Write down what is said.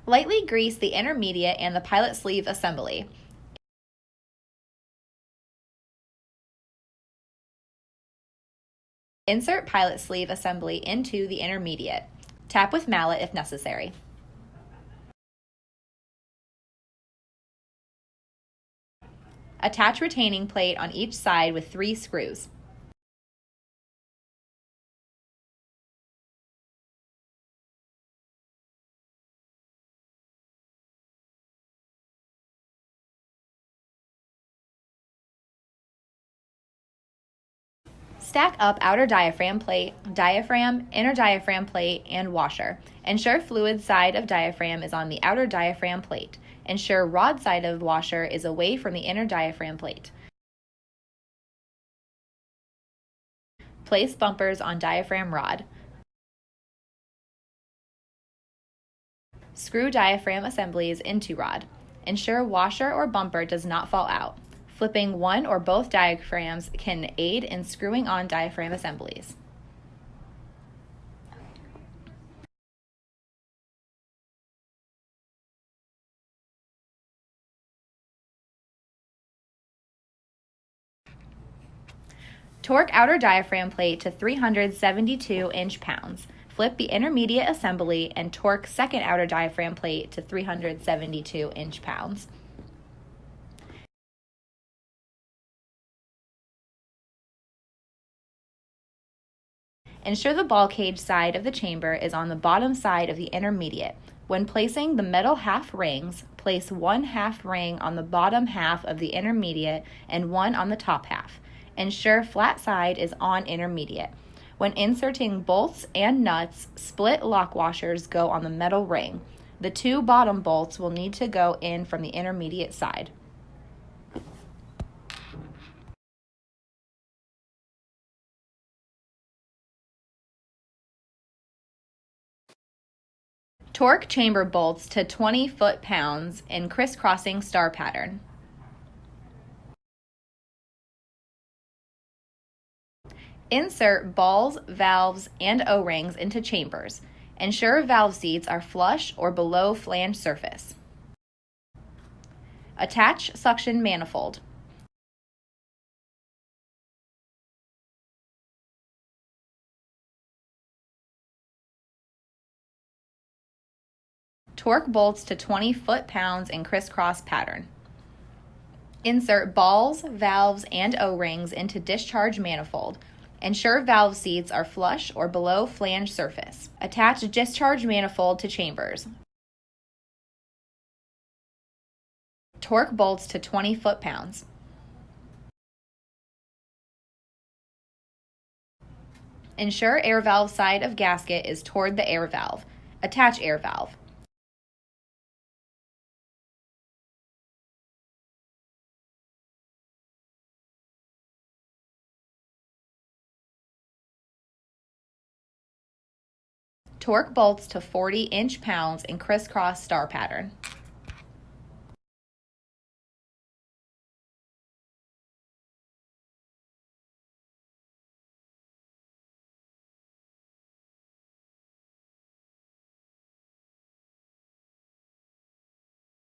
Lightly grease the intermediate and the pilot sleeve assembly. Insert pilot sleeve assembly into the intermediate. Tap with mallet if necessary. Attach retaining plate on each side with 3 screws. Stack up outer diaphragm plate, diaphragm, inner diaphragm plate, and washer. Ensure fluid side of diaphragm is on the outer diaphragm plate. Ensure rod side of washer is away from the inner diaphragm plate. Place bumpers on diaphragm rod. Screw diaphragm assemblies into rod. Ensure washer or bumper does not fall out. Flipping one or both diaphragms can aid in screwing on diaphragm assemblies. Torque outer diaphragm plate to 372 inch-pounds. Flip the intermediate assembly and torque second outer diaphragm plate to 372 inch-pounds. Ensure the ball cage side of the chamber is on the bottom side of the intermediate. When placing the metal half rings, place 1 half ring on the bottom half of the intermediate and 1 on the top half. Ensure flat side is on intermediate. When inserting bolts and nuts, split lock washers go on the metal ring. The 2 bottom bolts will need to go in from the intermediate side. Torque chamber bolts to 20 foot-pounds in crisscrossing star pattern. Insert balls, valves, and O-rings into chambers. Ensure valve seats are flush or below flange surface. Attach suction manifold. Torque bolts to 20 foot-pounds in crisscross pattern. Insert balls, valves, and O-rings into discharge manifold. Ensure valve seats are flush or below flange surface. Attach discharge manifold to chambers. Torque bolts to 20 foot-pounds. Ensure air valve side of gasket is toward the air valve. Attach air valve. Torque bolts to 40 inch-pounds in crisscross star pattern.